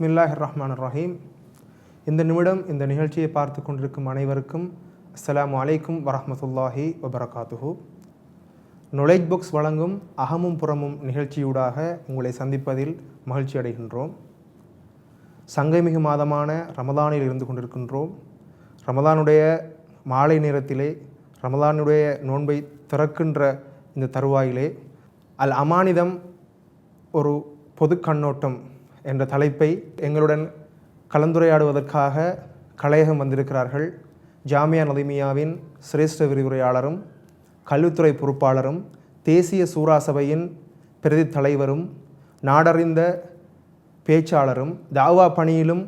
பிஸ்மில்லாஹிர்ரஹ்மானிர்ரஹீம். இந்த நிமிடம் இந்த நிகழ்ச்சியை பார்த்து கொண்டிருக்கும் அனைவருக்கும் அஸ்ஸலாமு அலைக்கும் வரஹ்மத்துல்லாஹி வபரகாத்துஹு. நாலேஜ் புக்ஸ் வழங்கும் அகமும் புறமும் நிகழ்ச்சியூடாக உங்களை சந்திப்பதில் மகிழ்ச்சி அடைகின்றோம். சங்கைமிகு மாதமான ரமதானில் இருந்து கொண்டிருக்கின்றோம். ரமதானுடைய மாலை நேரத்திலே ரமதானுடைய நோன்பை திறக்கின்ற இந்த தருவாயிலே அல் அமானிதம் ஒரு பொது கண்ணோட்டம் என்ற தலைப்பை எங்களுடன் கலந்துரையாடுவதற்காக கலையகம் வந்திருக்கிறார்கள். ஜாமியா நதிமியாவின் சிரேஷ்ட விரிவுரையாளரும் கல்வித்துறை பொறுப்பாளரும் தேசிய சூரா சபையின் பிரதி தலைவரும் நாடறிந்த பேச்சாளரும் தாவா பணியிலும்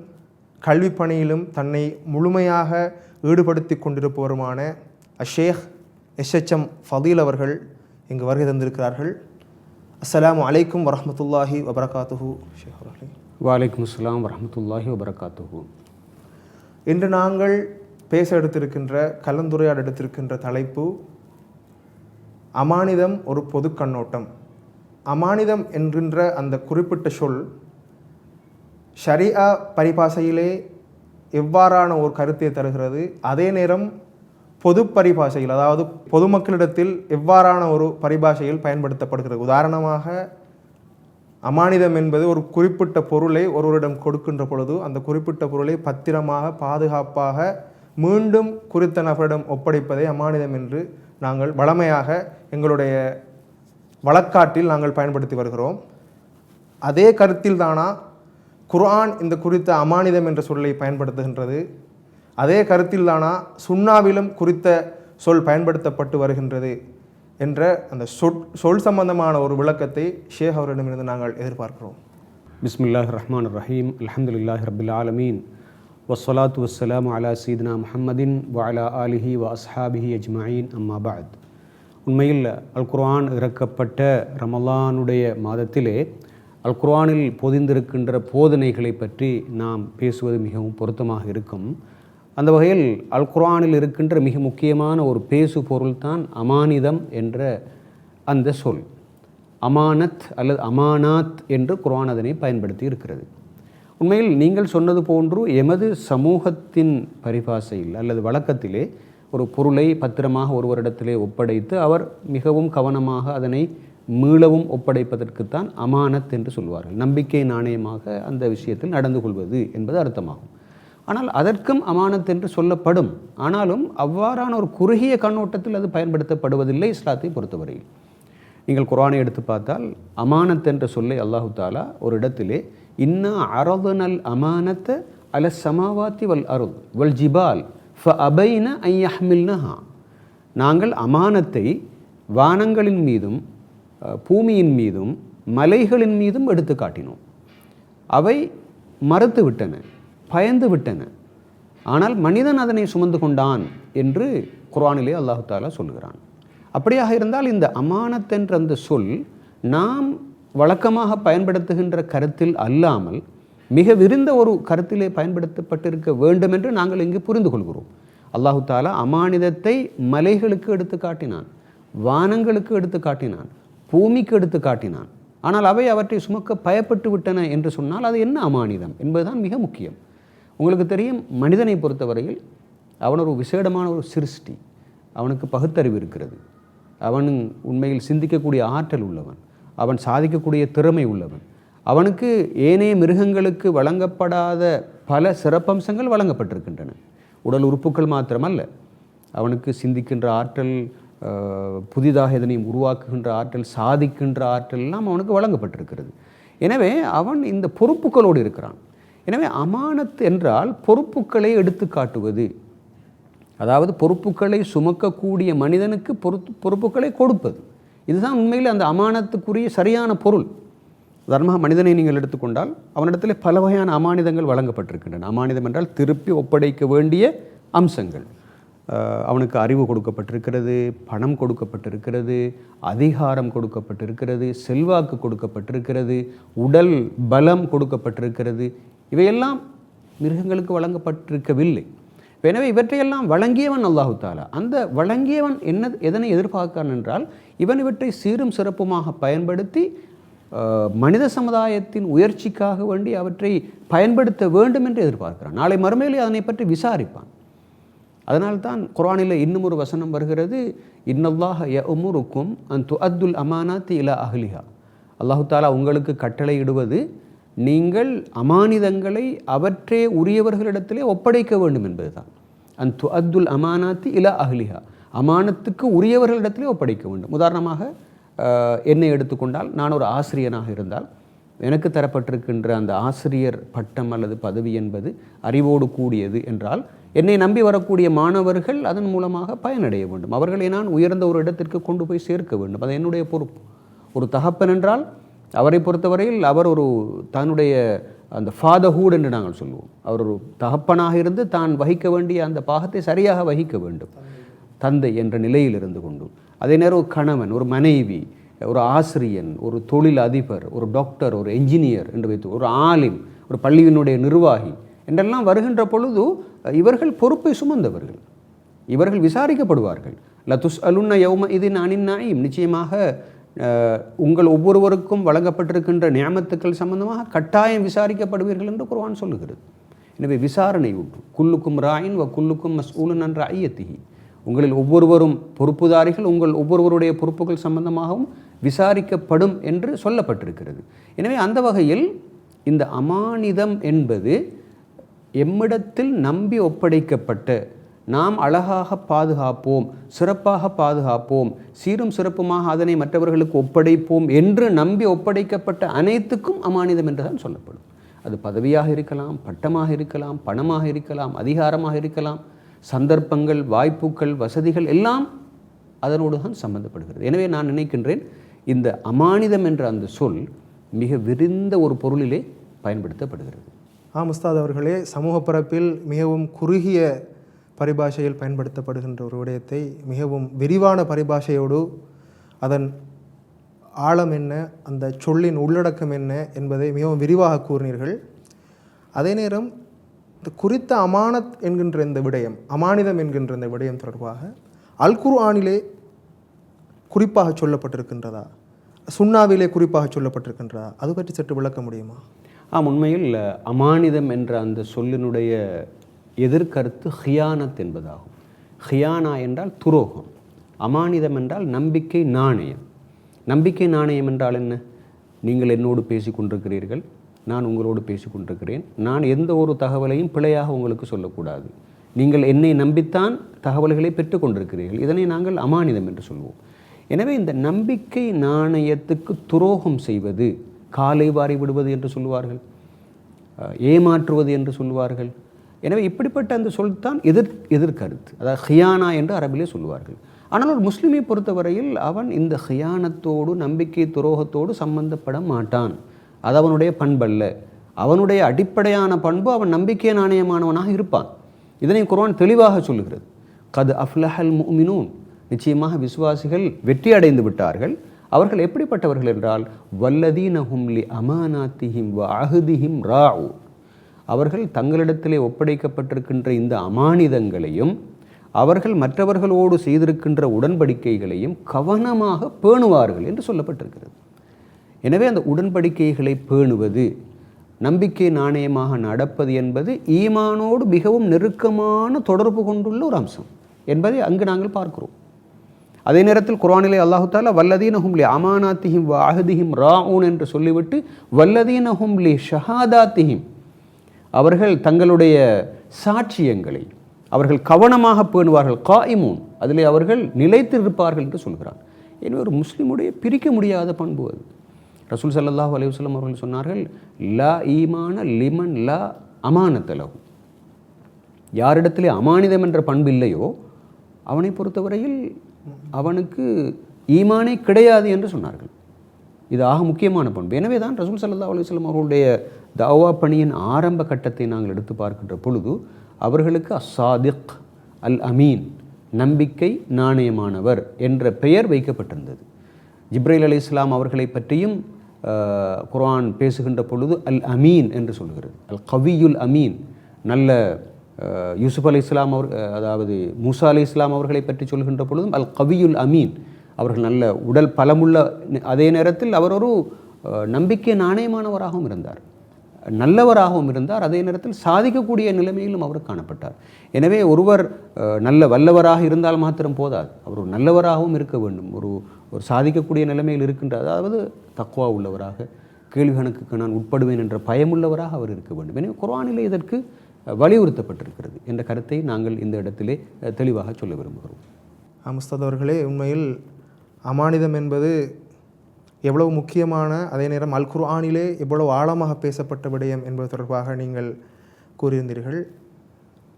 கல்வி பணியிலும் தன்னை முழுமையாக ஈடுபடுத்தி கொண்டிருப்பவருமான ஷேக் SHM ஃபதீல் அவர்கள் இங்கு வருகை தந்திருக்கிறார்கள். அஸ்ஸலாமு அலைக்கும் வரஹ்மத்துல்லாஹி வபரகாத்துஹு. ஷேக் அவர்களே. வலைக்கும் அஸ்ஸலாம் வரஹ்மத்துல்லாஹி வபரகாத்துஹு. இன்று நாங்கள் பேச எடுத்திருக்கின்ற கலந்துரையாட எடுத்திருக்கின்ற தலைப்பு அமானிதம் ஒரு பொது கண்ணோட்டம். அமானிதம் என்கின்ற அந்த குறிப்பிட்ட சொல் ஷரியா பரிபாஷையிலே எவ்வாறான ஒரு கருத்தை தருகிறது, அதே நேரம் பொது பரிபாஷையில் அதாவது பொதுமக்களிடத்தில் எவ்வாறான ஒரு பரிபாஷையில் பயன்படுத்தப்படுகிறது. உதாரணமாக அமானிதம் என்பது ஒரு குறிப்பிட்ட பொருளை ஒருவரிடம் கொடுக்கின்ற பொழுது அந்த குறிப்பிட்ட பொருளை பத்திரமாக பாதுகாப்பாக மீண்டும் குறித்த நபரிடம் ஒப்படைப்பதை அமானிதம் என்று நாங்கள் வழமையாக எங்களுடைய வழக்காட்டில் நாங்கள் பயன்படுத்தி வருகிறோம். அதே கருத்தில் தானா குர்ஆன் இந்த குறித்த அமானிதம் என்ற சொல்லை பயன்படுத்துகின்றது. அதே கருத்தில் தானா சுன்னாவிலும் குறித்த சொல் பயன்படுத்தப்பட்டு வருகின்றது என்ற அந்த சொல் சம்பந்தமான ஒரு விளக்கத்தை ஷேக் அவரிடமிருந்து நாங்கள் எதிர்பார்க்கிறோம். பிஸ்மில்லாஹிர்ரஹ்மானிர்ரஹீம். அல்ஹம்துலில்லாஹி ரப்பில் ஆலமீன். வஸ்ஸலாத்து வஸ்ஸலாமு அலா சீதினா முஹம்மதின் வ அலா ஆலிஹி வ அஸ்ஹாபிஹி அஜ்மஈன். அம்மா பஅத். உண்மையில் அல் குர்ஆன் இறக்கப்பட்ட ரமலானுடைய மாதத்திலே அல் குர்ஆனில் பொதிந்திருக்கின்ற போதனைகளை பற்றி நாம் பேசுவது மிகவும் பொருத்தமாக இருக்கும். அந்த வகையில் அல் குர்ஆனில் இருக்கின்ற மிக முக்கியமான ஒரு பேசு பொருள்தான் அமானிதம் என்ற அந்த சொல். அமானத் அல்லது அமானாத் என்று குர்ஆன் அதனை பயன்படுத்தி இருக்கிறது. உண்மையில் நீங்கள் சொன்னது போன்று எமது சமூகத்தின் பரிபாஷையில் அல்லது வழக்கத்திலே ஒரு பொருளை பத்திரமாக ஒருவரிடத்திலே ஒப்படைத்து அவர் மிகவும் கவனமாக அதனை மீளவும் ஒப்படைப்பதற்குத்தான் அமானத் என்று சொல்வார்கள். நம்பிக்கை நாணயமாக அந்த விஷயத்தில் நடந்து கொள்வது என்பது அர்த்தமாகும். ஆனால் அதற்கும் அமானத் என்று சொல்லப்படும். ஆனாலும் அவ்வாறான ஒரு குறுகிய கண்ணோட்டத்தில் அது பயன்படுத்தப்படுவதில்லை இஸ்லாத்தை பொறுத்தவரையில். நீங்கள் குர்ஆனை எடுத்து பார்த்தால் அமானத் என்ற சொல்லை அல்லாஹு தாலா ஒரு இடத்திலே இன்னா அரதுனல் அமானத்த அல சமாவாத்தி வல் அருள் வல் ஜிபால் ஃப அபைன ஐ யஹ்மில்னஹா, நாங்கள் அமானத்தை வானங்களின் மீதும் பூமியின் மீதும் மலைகளின் மீதும் எடுத்து காட்டினோம். அவை மறுத்து விட்டன, பயந்து விட்டன. ஆனால் மனிதன் அதனை சுமந்து கொண்டான் என்று குர்ஆனிலே அல்லாஹு தாலா சொல்கிறான். அப்படியாக இருந்தால் இந்த அமானத் என்ற அந்த சொல் நாம் வழக்கமாக பயன்படுத்துகின்ற கருத்தில் அல்லாமல் மிக விரிந்த ஒரு கருத்திலே பயன்படுத்தப்பட்டிருக்க வேண்டும் என்று நாங்கள் இங்கு புரிந்து கொள்கிறோம். அல்லாஹு தாலா அமானிதத்தை மலைகளுக்கு எடுத்து காட்டினான், வானங்களுக்கு எடுத்து காட்டினான், பூமிக்கு எடுத்து காட்டினான். ஆனால் அவை அவற்றை சுமக்க பயப்பட்டு விட்டன என்று சொன்னால் அது என்ன அமானிதம் என்பதுதான் மிக முக்கியம். உங்களுக்கு தெரியும், மனிதனை பொறுத்தவரையில் அவன் ஒரு விசேடமான ஒரு சிருஷ்டி. அவனுக்கு பகுத்தறிவு இருக்கிறது. அவன் உண்மையில் சிந்திக்கக்கூடிய ஆற்றல் உள்ளவன். அவன் சாதிக்கக்கூடிய திறமை உள்ளவன். அவனுக்கு ஏனைய மிருகங்களுக்கு வழங்கப்படாத பல சிறப்பம்சங்கள் வழங்கப்பட்டிருக்கின்றன. உடல் உறுப்புகள் மாத்திரமல்ல, அவனுக்கு சிந்திக்கின்ற ஆற்றல், புதிதாக எதனையும் உருவாக்குகின்ற ஆற்றல், சாதிக்கின்ற ஆற்றல் எல்லாம் அவனுக்கு வழங்கப்பட்டிருக்கிறது. எனவே அவன் இந்த பொறுப்புகளோடு இருக்கிறான். எனவே அமானத் என்றால் பொறுப்புகளை எடுத்து காட்டுவது, அதாவது பொறுப்புகளை சுமக்கக்கூடிய மனிதனுக்கு பொறுப்புகளை கொடுப்பது. இதுதான் உண்மையில் அந்த அமானத்துக்குரிய சரியான பொருள். உதாரணமாக மனிதனை நீங்கள் எடுத்துக்கொண்டால் அவனிடத்தில் பல வகையான அமானிதங்கள் வழங்கப்பட்டிருக்கின்றன. அமானிதம் என்றால் திருப்பி ஒப்படைக்க வேண்டிய அம்சங்கள். அவனுக்கு அறிவு கொடுக்கப்பட்டிருக்கிறது, பணம் கொடுக்கப்பட்டிருக்கிறது, அதிகாரம் கொடுக்கப்பட்டிருக்கிறது, செல்வாக்கு கொடுக்கப்பட்டிருக்கிறது, உடல் பலம் கொடுக்கப்பட்டிருக்கிறது. இவையெல்லாம் மிருகங்களுக்கு வழங்கப்பட்டிருக்கவில்லை. எனவே இவற்றையெல்லாம் வழங்கியவன் அல்லாஹு தாலா. அந்த வழங்கியவன் எதனை எதிர்பார்க்கிறான் என்றால், இவன் இவற்றை சீரும் சிறப்புமாக பயன்படுத்தி மனித சமுதாயத்தின் உயர்ச்சிக்காக வேண்டி அவற்றை பயன்படுத்த வேண்டும் என்று எதிர்பார்க்கிறான். நாளை மறுமையிலே அதனை பற்றி விசாரிப்பான். அதனால்தான் குர்ஆனில் இன்னும் ஒரு வசனம் வருகிறது, இன்னல்லாஹ யஅமுருக்கும் அன் துஅத்துல் அமானாத்தி இலா அஹ்லிஹா. அல்லாஹு தாலா உங்களுக்கு கட்டளையிடுவது நீங்கள் அமானிதங்களை அவற்றே உரியவர்களிடத்திலே ஒப்படைக்க வேண்டும் என்பதுதான். அன் துஅத்துல் அமானாத்தி இலா அஹ்லிஹா, அமானத்துக்கு உரியவர்களிடத்திலே ஒப்படைக்க வேண்டும். உதாரணமாக என்னை எடுத்துக்கொண்டால், நான் ஒரு ஆசிரியனாக இருந்தால் எனக்கு தரப்பட்டிருக்கின்ற அந்த ஆசிரியர் பட்டம் அல்லது பதவி என்பது அறிவோடு கூடியது என்றால் என்னை நம்பி வரக்கூடிய மாணவர்கள் அதன் மூலமாக பயனடைய வேண்டும். அவர்களை நான் உயர்ந்த ஒரு இடத்திற்கு கொண்டு போய் சேர்க்க வேண்டும். அது என்னுடைய பொறுப்பு. ஒரு தகப்பன் என்றால் அவரை பொறுத்தவரையில் அவர் ஒரு தன்னுடைய அந்த ஃபாதர்ஹூட் என்று நாங்கள் சொல்லுவோம். அவர் ஒரு தகப்பனாக இருந்து தான் வகிக்க வேண்டிய அந்த பாகத்தை சரியாக வகிக்க வேண்டும், தந்தை என்ற நிலையில் இருந்து கொண்டு. அதே நேரம் ஒரு கணவன், ஒரு மனைவி, ஒரு ஆசிரியன், ஒரு தொழில் அதிபர், ஒரு டாக்டர், ஒரு என்ஜினியர் என்று வைத்து, ஒரு ஆலிம், ஒரு பள்ளியினுடைய நிர்வாகி என்றெல்லாம் வருகின்ற பொழுது இவர்கள் பொறுப்பை சுமந்தவர்கள், இவர்கள் விசாரிக்கப்படுவார்கள். லதுஸ் அலுன்ன யௌம இதின் அனின் நயீம், நிச்சயமாக உங்கள் ஒவ்வொருவருக்கும் வழங்கப்பட்டிருக்கின்ற நியமத்துக்கள் சம்பந்தமாக கட்டாயம் விசாரிக்கப்படுவீர்கள் என்று குர்ஆன் சொல்லுகிறது. எனவே விசாரணை உண்டு. குல்லுக்கும் ராயின் வ குல்லுக்கும் மஸ்ஊலுன் அன் ரஅய்யத்திஹி, உங்களில் ஒவ்வொருவரும் பொறுப்புதாரிகள், உங்கள் ஒவ்வொருவருடைய பொறுப்புகள் சம்பந்தமாகவும் விசாரிக்கப்படும் என்று சொல்லப்பட்டிருக்கிறது. எனவே அந்த வகையில் இந்த அமானிதம் என்பது எம்மிடத்தில் நம்பி ஒப்படைக்கப்பட்ட, நாம் அழகாக பாதுகாப்போம், சிறப்பாக பாதுகாப்போம், சீரும் சிறப்புமாக அதனை மற்றவர்களுக்கு ஒப்படைப்போம் என்று நம்பி ஒப்படைக்கப்பட்ட அனைத்துக்கும் அமானிதம் என்றுதான் சொல்லப்படும். அது பதவியாக இருக்கலாம், பட்டமாக இருக்கலாம், பணமாக இருக்கலாம், அதிகாரமாக இருக்கலாம், சந்தர்ப்பங்கள், வாய்ப்புகள், வசதிகள் எல்லாம் அதனோடு தான் சம்பந்தப்படுகிறது. எனவே நான் நினைக்கின்றேன் இந்த அமானிதம் என்ற அந்த சொல் மிக விரிந்த ஒரு பொருளிலே பயன்படுத்தப்படுகிறது. உஸ்தாத் அவர்களே, சமூக பரப்பில் மிகவும் குறுகிய பரிபாஷையில் பயன்படுத்தப்படுகின்ற ஒரு விடயத்தை மிகவும் விரிவான பரிபாஷையோடு அதன் ஆழம் என்ன, அந்த சொல்லின் உள்ளடக்கம் என்ன என்பதை மிகவும் விரிவாக கூறினீர்கள். அதே நேரம் இந்த குறித்த அமானத் என்கின்ற இந்த விடயம், அமானிதம் என்கின்ற இந்த விடயம் தொடர்பாக அல் குர்ஆனிலே குறிப்பாக சொல்லப்பட்டிருக்கின்றதா, சுன்னாவிலே குறிப்பாக சொல்லப்பட்டிருக்கின்றதா, அது பற்றி சற்று விளக்க முடியுமா? உண்மையில் அமானிதம் என்ற அந்த சொல்லினுடைய எதிர்கருத்து ஹியானத் என்பதாகும். ஹியானா என்றால் துரோகம், அமானிதம் என்றால் நம்பிக்கை நாணயம். நம்பிக்கை நாணயம் என்றால் என்ன? நீங்கள் என்னோடு பேசி கொண்டிருக்கிறீர்கள், நான் உங்களோடு பேசி கொண்டிருக்கிறேன், நான் எந்த ஒரு தகவலையும் பிழையாக உங்களுக்கு சொல்லக்கூடாது, நீங்கள் என்னை நம்பித்தான் தகவல்களை பெற்றுக்கொண்டிருக்கிறீர்கள், இதனை நாங்கள் அமானிதம் என்று சொல்வோம். எனவே இந்த நம்பிக்கை நாணயத்துக்கு துரோகம் செய்வது, காலை வாரி விடுவது என்று சொல்லுவார்கள், ஏமாற்றுவது என்று சொல்லுவார்கள். எனவே இப்படிப்பட்ட அந்த சொல் தான் எதிர்கருத்து, அதாவது ஹியானா என்று அரபிலே சொல்லுவார்கள். ஆனால் ஒரு முஸ்லிமை பொறுத்தவரையில் அவன் இந்த ஹியானத்தோடு, நம்பிக்கை துரோகத்தோடு சம்பந்தப்பட மாட்டான். அது அவனுடைய பண்பல்ல. அவனுடைய அடிப்படையான பண்பு அவன் நம்பிக்கை நாணயமானவனாக இருப்பான். இதனை குர்ஆன் தெளிவாக சொல்லுகிறது. கத் அஃப்லஹல் முஃமினூன், நிச்சயமாக விசுவாசிகள் வெற்றி அடைந்து விட்டார்கள். அவர்கள் எப்படிப்பட்டவர்கள் என்றால் வல்லதீனஹும் லி அமானாத்திஹிம் வ அஹ்திஹிம் ராஉ, அவர்கள் தங்களிடத்திலே ஒப்படைக்கப்பட்டிருக்கின்ற இந்த அமானிதங்களையும் அவர்கள் மற்றவர்களோடு செய்திருக்கின்ற உடன்படிக்கைகளையும் கவனமாக பேணுவார்கள் என்று சொல்லப்பட்டிருக்கிறது. எனவே அந்த உடன்படிக்கைகளை பேணுவது, நம்பிக்கை நாணயமாக நடப்பது என்பது ஈமானோடு மிகவும் நெருக்கமான தொடர்பு கொண்டுள்ள ஒரு அம்சம் என்பதை அங்கு நாங்கள் பார்க்கிறோம். அதே நேரத்தில் குர்ஆனிலே அல்லாஹு தஆலா வல்லதீனஹும் லி அமானாத்திஹிம் வ அஹ்திஹிம் ராஊன் என்று சொல்லிவிட்டு வல்லதீனஹும் லி ஷஹாதாத்திஹிம், அவர்கள் தங்களுடைய சாட்சியங்களை அவர்கள் கவனமாக பேணுவார்கள், காயிமூன், அதிலே அவர்கள் நிலைத்திருப்பார்கள் என்று சொல்கிறார். எனவே ஒரு முஸ்லிமுடைய பிரிக்க முடியாத பண்பு அது. ரசூல் ஸல்லல்லாஹு அலைஹி வஸல்லம் அவர்கள் சொன்னார்கள், லா ஈமான லிமன் லா அமானத லஹு, யாரிடத்திலே அமானிதம் என்ற பண்பு இல்லையோ அவனை பொறுத்தவரையில் அவனுக்கு ஈமானே கிடையாது என்று சொன்னார்கள். இது ஆக முக்கியமான பண்பு. எனவே தான் ரசூல் ஸல்லல்லாஹு அலைஹி வஸல்லம் அவர்களுடைய தஅவா பணியின் ஆரம்ப கட்டத்தை நாங்கள் எடுத்து பார்க்கின்ற பொழுது அவர்களுக்கு அஸ்ஸாதிக் அல் அமீன், நம்பிக்கை நாணயமானவர் என்ற பெயர் வைக்கப்பட்டிருந்தது. ஜிப்ரைல் அலைஹிஸ்ஸலாம் அவர்களை பற்றியும் குர்ஆன் பேசுகின்ற பொழுது அல் அமீன் என்று சொல்கிறது. அல் கவியுல் அமீன், நல்ல யூசுப் அலைஹிஸ்ஸலாம் அதாவது மூசா அலைஹிஸ்ஸலாம் அவர்களை பற்றி சொல்கின்ற பொழுதும் அல் கவியுல் அமீன், அவர்கள் நல்ல உடல் பலமுள்ள, அதே நேரத்தில் அவர் ஒரு நம்பிக்கை நாணயமானவராகவும் இருந்தார், நல்லவராகவும் இருந்தார். அதே நேரத்தில் சாதிக்கக்கூடிய நிலைமையிலும் அவர் காணப்பட்டார். எனவே ஒருவர் நல்ல வல்லவராக இருந்தால் மாத்திரம் போதாது, அவர் ஒரு நல்லவராகவும் இருக்க வேண்டும். ஒரு சாதிக்கக்கூடிய நிலைமையில் இருக்கின்றார், அதாவது தக்வா உள்ளவராக, கேள்வி கணக்குக்கு நான் உட்படுவேன் என்ற பயமுள்ளவராக அவர் இருக்க வேண்டும். எனவே குர்ஆனிலே இதற்கு வலியுறுத்தப்பட்டிருக்கிறது என்ற கருத்தை நாங்கள் இந்த இடத்திலே தெளிவாக சொல்ல விரும்புகிறோம். முஸ்தாத் அவர்களே, உண்மையில் அமானிதம் என்பது எவ்வளவு முக்கியமான, அதே நேரம் அல் குர்ஆனிலே எவ்வளவு ஆழமாக பேசப்பட்ட விடயம் என்பது தொடர்பாக நீங்கள் கூறியிருந்தீர்கள்.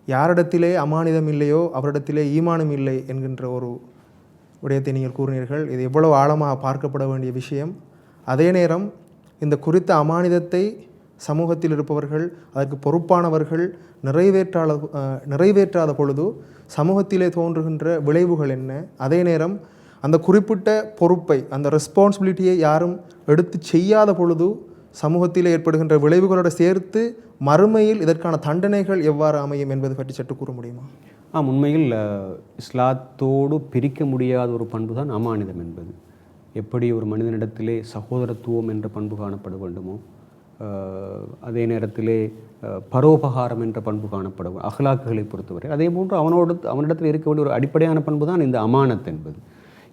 யாரிடத்திலே அமானிதம் இல்லையோ அவரிடத்திலே ஈமானும் இல்லை என்கின்ற ஒரு விடயத்தை நீங்கள் கூறினீர்கள். இது எவ்வளவு ஆழமாக பார்க்கப்பட வேண்டிய விஷயம். அதே நேரம் இந்த குறித்த அமானிதத்தை சமூகத்தில் இருப்பவர்கள், அதற்கு பொறுப்பானவர்கள் நிறைவேற்றாத பொழுது சமூகத்திலே தோன்றுகின்ற விளைவுகள் என்ன, அதே நேரம் அந்த குறிப்பிட்ட பொறுப்பை, அந்த ரெஸ்பான்சிபிலிட்டியை யாரும் எடுத்து செய்யாத பொழுது சமூகத்தில் ஏற்படுகின்ற விளைவுகளோடு சேர்த்து மறுமையில் இதற்கான தண்டனைகள் எவ்வாறு அமையும் என்பது பற்றி சற்று கூற முடியுமா? உண்மையில் இஸ்லாத்தோடு பிரிக்க முடியாத ஒரு பண்பு தான் அமானிதம் என்பது. எப்படி ஒரு மனிதனிடத்திலே சகோதரத்துவம் என்ற பண்பு காணப்பட வேண்டுமோ, அதே நேரத்திலே பரோபகாரம் என்ற பண்பு காணப்படும் அஹ்லாக்குகளை பொறுத்தவரை, அதே போன்று அவனிடத்தில் இருக்க வேண்டிய ஒரு அடிப்படையான பண்பு தான் இந்த அமானத் என்பது.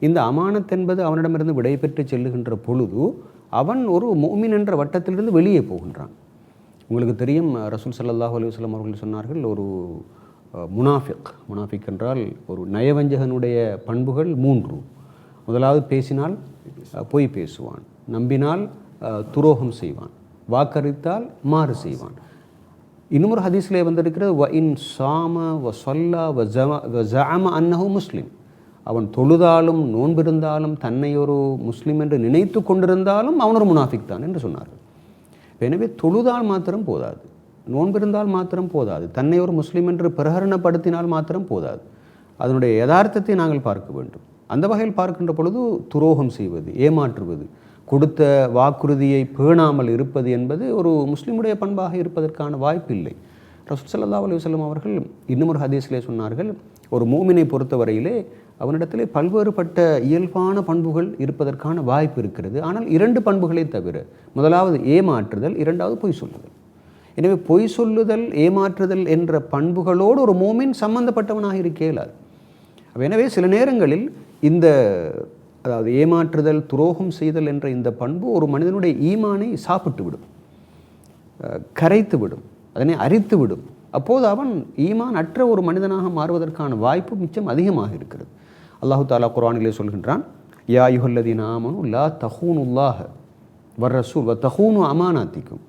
இந்த அமானத் என்பது அவனிடமிருந்து விடைபெற்று செல்லுகின்ற பொழுது அவன் ஒரு முஃமின் என்ற வட்டத்திலிருந்து வெளியே போகின்றான். உங்களுக்கு தெரியும், ரசூல் ஸல்லல்லாஹு அலைஹி வஸல்லம் அவர்கள் சொன்னார்கள், ஒரு முனாஃபிக் என்றால் ஒரு நயவஞ்சகனுடைய பண்புகள் 3. முதலாவது, பேசினால் பொய் பேசுவான், நம்பினால் துரோகம் செய்வான், வாக்களித்தால் மாறு செய்வான். இன்னும் ஒரு ஹதீஸ்லே வந்திருக்கிறது, வ இன் சாம வ ஸல்லா வ ஸஅம அன்னஹு முஸ்லிம். அவன் தொழுதாலும் நோன்பிருந்தாலும் தன்னை ஒரு முஸ்லிம் என்று நினைத்து கொண்டிருந்தாலும் அவன் ஒரு முனாஃபிக் தான் என்று சொன்னார்கள். எனவே தொழுதால் மாத்திரம் போதாது, நோன்பிருந்தால் மாத்திரம் போதாது, தன்னை ஒரு முஸ்லிம் என்று பிரகரணப்படுத்தினால் மாத்திரம் போதாது, அதனுடைய யதார்த்தத்தை நாங்கள் பார்க்க வேண்டும். அந்த வகையில் பார்க்கின்ற பொழுது துரோகம் செய்வது, ஏமாற்றுவது, கொடுத்த வாக்குறுதியை பேணாமல் இருப்பது என்பது ஒரு முஸ்லிமுடைய பண்பாக இருப்பதற்கான வாய்ப்பு இல்லை. ரசூல் ஸல்லல்லாஹு அலைஹி வஸல்லம் அவர்கள் இன்னும் ஒரு ஹதீஸிலே சொன்னார்கள், ஒரு மூமினை பொறுத்தவரையிலே அவனிடத்திலே பல்வேறுபட்ட இயல்பான பண்புகள் இருப்பதற்கான வாய்ப்பு இருக்கிறது. ஆனால் 2 பண்புகளை தவிர, முதலாவது ஏமாற்றுதல், 2வது பொய் சொல்லுதல். எனவே பொய் சொல்லுதல், ஏமாற்றுதல் என்ற பண்புகளோடு ஒரு மூமின் சம்பந்தப்பட்டவனாக இருக்க இயலாது. எனவே சில நேரங்களில் அதாவது ஏமாற்றுதல், துரோகம் செய்தல் என்ற இந்த பண்பு ஒரு மனிதனுடைய ஈமானை சாப்பிட்டு விடும், கரைத்து விடும், அதனை அரித்து விடும். அப்போது அவன் ஈமான் அற்ற ஒரு மனிதனாக மாறுவதற்கான வாய்ப்பு மிச்சம் அதிகமாக இருக்கிறது. அல்லாஹு தாலா குர்ஆனிலே சொல்கின்றான், யா அய்யுஹல்லதீன ஆமனு லா தஹூனுல்லாஹ வர்ரசூல் வ தஹூனு அமானாத்திக்கும்.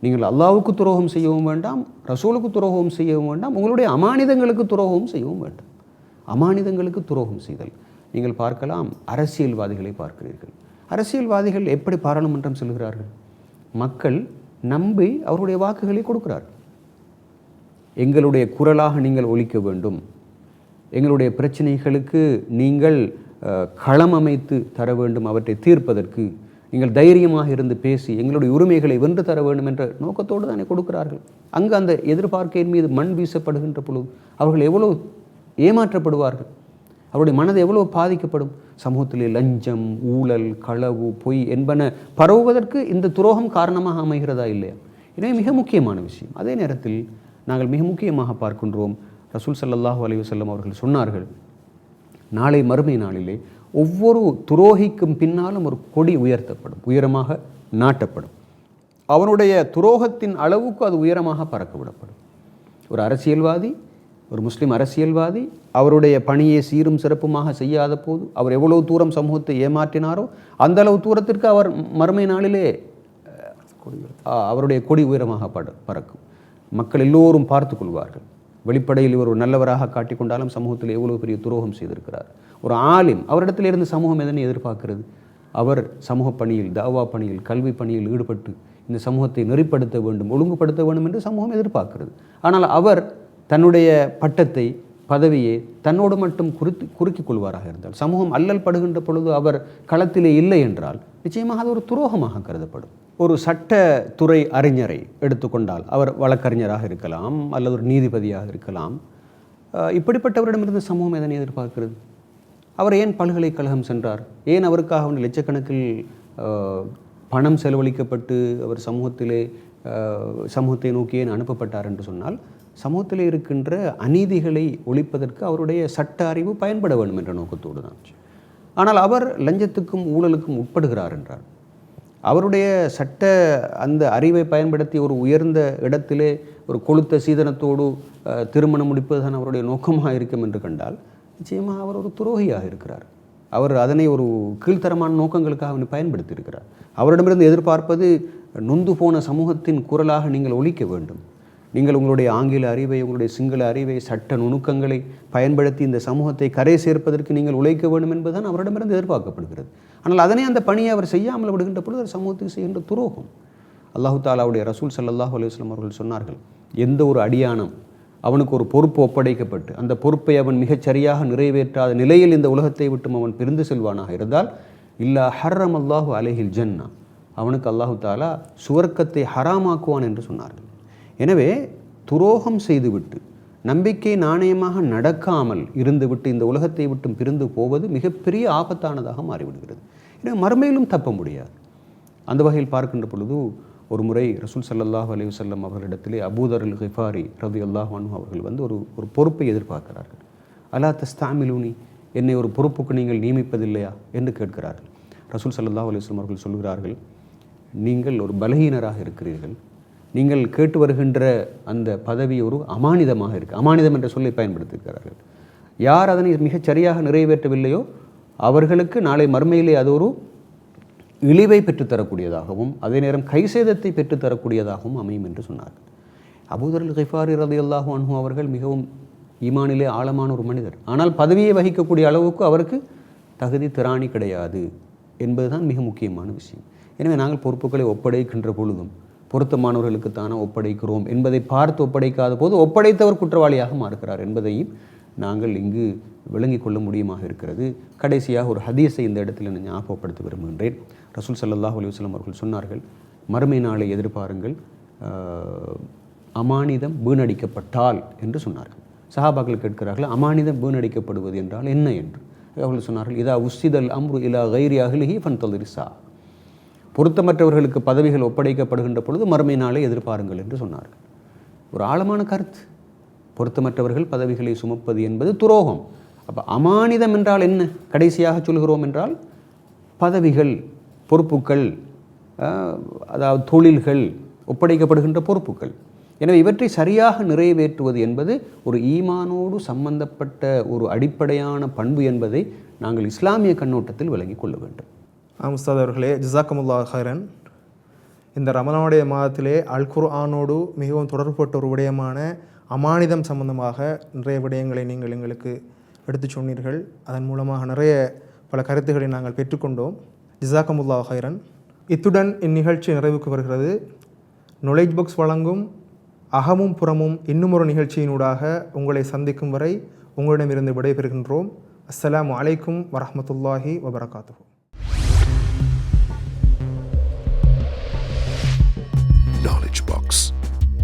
நீங்கள் அல்லாஹ்வுக்கு துரோகம் செய்யவும் வேண்டாம், ரசூலுக்கு துரோகம் செய்யவும் வேண்டாம், உங்களுடைய அமானிதங்களுக்கு துரோகம் செய்யவும் வேண்டாம். அமானிதங்களுக்கு துரோகம் செய்தல் நீங்கள் பார்க்கலாம். அரசியல்வாதிகளை பார்க்கிறீர்கள். அரசியல்வாதிகள் எப்படி பாராளுமன்றம் செல்கிறார்கள்? மக்கள் நம்பி அவருடைய வாக்குகளை கொடுக்கிறார்கள். எங்களுடைய குரலாக நீங்கள் ஒலிக்க வேண்டும், எங்களுடைய பிரச்சனைகளுக்கு நீங்கள் களம் அமைத்து தர வேண்டும், அவற்றை தீர்ப்பதற்கு நீங்கள் தைரியமாக இருந்து பேசி எங்களுடைய உரிமைகளை வென்று தர வேண்டும் என்ற நோக்கத்தோடு தானே கொடுக்கிறார்கள். அங்கு அந்த எதிர்பார்க்கையின் மீது மண் வீசப்படுகின்ற பொழுது அவர்கள் எவ்வளவு ஏமாற்றப்படுவார்கள், அவருடைய மனது எவ்வளவு பாதிக்கப்படும். சமூகத்திலே லஞ்சம், ஊழல், களவு, பொய் என்பன பரவுவதற்கு இந்த துரோகம் காரணமாக அமைகிறதா இல்லையா? எனவே மிக முக்கியமான விஷயம். அதே நேரத்தில் நாங்கள் மிக முக்கியமாக பார்க்கின்றோம், ரசூல் ஸல்லல்லாஹு அலைஹி வஸல்லம் அவர்கள் சொன்னார்கள், நாளை மறுமை நாளிலே ஒவ்வொரு துரோகிக்கும் பின்னாலும் ஒரு கொடி உயர்த்தப்படும், உயரமாக நாட்டப்படும். அவனுடைய துரோகத்தின் அளவுக்கு அது உயரமாக பறக்க விடப்படும். ஒரு அரசியல்வாதி, ஒரு முஸ்லிம் அரசியல்வாதி அவருடைய பணியை சீரும் சிறப்புமாக செய்யாத போது அவர் எவ்வளவு தூரம் சமூகத்தை ஏமாற்றினாரோ அந்த அளவு தூரத்திற்கு அவர் மறுமை நாளிலே அவருடைய கொடி உயரமாக பறக்கும். மக்கள் எல்லோரும் பார்த்து கொள்வார்கள். வெளிப்படையில் இவர் ஒரு நல்லவராக காட்டிக்கொண்டாலும் சமூகத்தில் எவ்வளவு பெரிய துரோகம் செய்திருக்கிறார். ஒரு ஆலிம், அவரிடத்தில் இருந்து சமூகம் எதனை எதிர்பார்க்கிறது? அவர் சமூக பணியில், தாவா பணியில், கல்வி பணியில் ஈடுபட்டு இந்த சமூகத்தை நெறிப்படுத்த வேண்டும், ஒழுங்குபடுத்த வேண்டும் என்று சமூகம் எதிர்பார்க்கிறது. ஆனால் அவர் தன்னுடைய பட்டத்தை, பதவியை தன்னோடு மட்டும் குறுக்கிக் கொள்வாராக இருந்தால், சமூகம் அல்லல் படுகின்ற பொழுது அவர் களத்திலே இல்லை என்றால் நிச்சயமாக அது ஒரு துரோகமாக கருதப்படும். ஒரு சட்டத்துறை அறிஞரை எடுத்துக்கொண்டால், அவர் வழக்கறிஞராக இருக்கலாம் அல்லது ஒரு நீதிபதியாக இருக்கலாம். இப்படிப்பட்டவரிடமிருந்து சமூகம் எதனை எதிர்பார்க்கிறது? அவர் ஏன் பல்கலைக்கழகம் சென்றார்? ஏன் அவருக்காக லட்சக்கணக்கில் பணம் செலவழிக்கப்பட்டு அவர் சமூகத்தை நோக்கியே அனுப்பப்பட்டார் என்று சொன்னால் சமூகத்தில் இருக்கின்ற அநீதிகளை ஒழிப்பதற்கு அவருடைய சட்ட அறிவு பயன்பட வேண்டும் என்ற நோக்கத்தோடு தான். ஆனால் அவர் லஞ்சத்துக்கும் ஊழலுக்கும் உட்படுகிறார் என்றார். அவருடைய சட்ட அந்த அறிவை பயன்படுத்தி ஒரு உயர்ந்த இடத்திலே ஒரு கொளுத்த சீதனத்தோடு திருமணம் முடிப்பது தான் அவருடைய நோக்கமாக இருக்கும் என்று கண்டால் நிச்சயமாக அவர் ஒரு துரோகியாக இருக்கிறார். அவர் அதனை ஒரு கீழ்த்தரமான நோக்கங்களுக்காக அவனை பயன்படுத்தி இருக்கிறார். அவரிடமிருந்து எதிர்பார்ப்பது நொந்து போன சமூகத்தின் குரலாக நீங்கள் ஒலிக்க வேண்டும். நீங்கள் உங்களுடைய ஆங்கில அறிவை, உங்களுடைய சிங்கள அறிவை, சட்ட நுணுக்கங்களை பயன்படுத்தி இந்த சமூகத்தை கரை சேர்ப்பதற்கு நீங்கள் உழைக்க வேண்டும் என்பதுதான் அவரிடமிருந்து எதிர்பார்க்கப்படுகிறது. ஆனால் அதனை அந்த பணியை அவர் செய்யாமல் விடுகின்ற பொழுது ஒரு சமூகத்துக்கு செய்கின்ற துரோகம். அல்லாஹு தாலாவுடைய ரசூல் ஸல்லல்லாஹு அலைஹி வஸல்லம் அவர்கள் சொன்னார்கள், எந்த ஒரு அடியானும் அவனுக்கு ஒரு பொறுப்பு ஒப்படைக்கப்பட்டு அந்த பொறுப்பை அவன் மிகச் சரியாக நிறைவேற்றாத நிலையில் இந்த உலகத்தை விட்டும் அவன் பிரிந்து செல்வானாக இருந்தால் இல்லா ஹர்ரம் அல்லாஹு அலைஹில் ஜன்னா, அவனுக்கு அல்லாஹு தாலா சுவர்க்கத்தை ஹராமாக்குவான் என்று சொன்னார்கள். எனவே துரோகம் செய்துவிட்டு நம்பிக்கை நாணயமாக நடக்காமல் இருந்துவிட்டு இந்த உலகத்தை விட்டும் பிரிந்து போவது மிகப்பெரிய ஆபத்தானதாக மாறிவிடுகிறது. எனவே மறுமையிலும் தப்ப முடியாது. அந்த வகையில் பார்க்கின்ற பொழுது ஒரு முறை ரசூல் ஸல்லல்லாஹு அலைஹி வஸல்லம் அவர்களிடத்திலே அபூதர் அல் கிஃபாரி ரலியல்லாஹு அன்ஹு அவர்கள் வந்து ஒரு பொறுப்பை எதிர்பார்க்கிறார்கள். அலா தஸ்தாமிலூனி, என்னை ஒரு பொறுப்புக்கு நீங்கள் நியமிப்பதில்லையா என்று கேட்கிறார்கள். ரசூல் ஸல்லல்லாஹு அலைஹி வஸல்லம் அவர்கள் சொல்கிறார்கள், நீங்கள் ஒரு பலகீனராக இருக்கிறீர்கள், நீங்கள் கேட்டு வருகின்ற அந்த பதவி ஒரு அமானிதமாக இருக்குது. அமானிதம் என்ற சொல்லை பயன்படுத்தியிருக்கிறார்கள். யார் அதனை மிகச் சரியாக நிறைவேற்றவில்லையோ அவர்களுக்கு நாளை மறுமையிலே அது ஒரு இழிவை பெற்றுத்தரக்கூடியதாகவும் அதே நேரம் கைசேதத்தை பெற்றுத்தரக்கூடியதாகவும் அமையும் என்று சொன்னார்கள். அபூதர் அல் கிஃபாரி ரலியல்லாஹு அன்ஹு அவர்கள் மிகவும் ஈமானிலே ஆழமான ஒரு மனிதர். ஆனால் பதவியை வகிக்கக்கூடிய அளவுக்கு அவருக்கு தகுதி திராணி கிடையாது என்பதுதான் மிக முக்கியமான விஷயம். எனவே நாங்கள் பொறுப்புகளை ஒப்படைக்கின்ற பொழுதும் பொருத்தமானவர்களுக்குத்தானே ஒப்படைக்கிறோம் என்பதை பார்த்து ஒப்படைக்காத போது ஒப்படைத்தவர் குற்றவாளியாக மாறுகிறார் என்பதையும் நாங்கள் இங்கு விளங்கிக் கொள்ள முடியுமாக இருக்கிறது. கடைசியாக ஒரு ஹதீஸை இந்த இடத்தில் நான் ஞாபகப்படுத்த விரும்புகின்றேன். ரசூல் ஸல்லல்லாஹு அலைஹி வஸல்லம் அவர்கள் சொன்னார்கள், மறுமை நாளை எதிர்பாருங்கள், அமானிதம் வீணடிக்கப்பட்டால் என்று சொன்னார்கள். சஹாபாக்கள் கேட்கிறார்கள், அமானிதம் வீணடிக்கப்படுவது என்றால் என்ன என்று. அவர்கள் சொன்னார்கள், இதா உஸ்ஸிதல் அம்ரு இலா கைரி அஹ்லிஹி ஃபன்தலிர்ஸா, பொருத்தமற்றவர்களுக்கு பதவிகள் ஒப்படைக்கப்படுகின்ற பொழுது மறுமை நாளை எதிர்பாருங்கள் என்று சொன்னார்கள். ஒரு ஆழமான கருத்து. பொருத்தமற்றவர்கள் பதவிகளை சுமப்பது என்பது துரோகம். அப்போ அமானிதம் என்றால் என்ன? கடைசியாக சொல்கிறோம் என்றால் பதவிகள், பொறுப்புகள், அதாவது தொழில்கள், ஒப்படைக்கப்படுகின்ற பொறுப்புகள். எனவே இவற்றை சரியாக நிறைவேற்றுவது என்பது ஒரு ஈமானோடு சம்பந்தப்பட்ட ஒரு அடிப்படையான பண்பு என்பதை நாங்கள் இஸ்லாமிய கண்ணோட்டத்தில் விளங்கிக் கொள்ள வேண்டும். உஸ்தாத் அவர்களே, ஜஸாக்கமுல்லாஹ் ஹைரன். இந்த ரமலானுடைய மாதத்திலே அல் குர்ஆனோடு மிகவும் தொடர்புபட்ட ஒரு விடயமான அமானிதம் சம்பந்தமாக நிறைய விடயங்களை நீங்கள் எங்களுக்கு எடுத்து சொன்னீர்கள். அதன் மூலமாக நிறைய பல கருத்துக்களை நாங்கள் பெற்றுக்கொண்டோம். ஜஸாக்கமுல்லாஹ் ஹைரன். இத்துடன் இந்நிகழ்ச்சி நிறைவுக்கு வருகிறது. நாலேஜ் பாக்ஸ் வழங்கும் அகமும் புறமும் இன்னும் ஒரு நிகழ்ச்சியினூடாக உங்களை சந்திக்கும் வரை உங்களிடமிருந்து விடைபெறுகின்றோம். அஸ்ஸலாமு அலைக்கும் வரஹ்மத்துல்லாஹி வபரகாத்துஹு. Knowledge Box,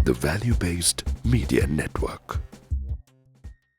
the value-based media network.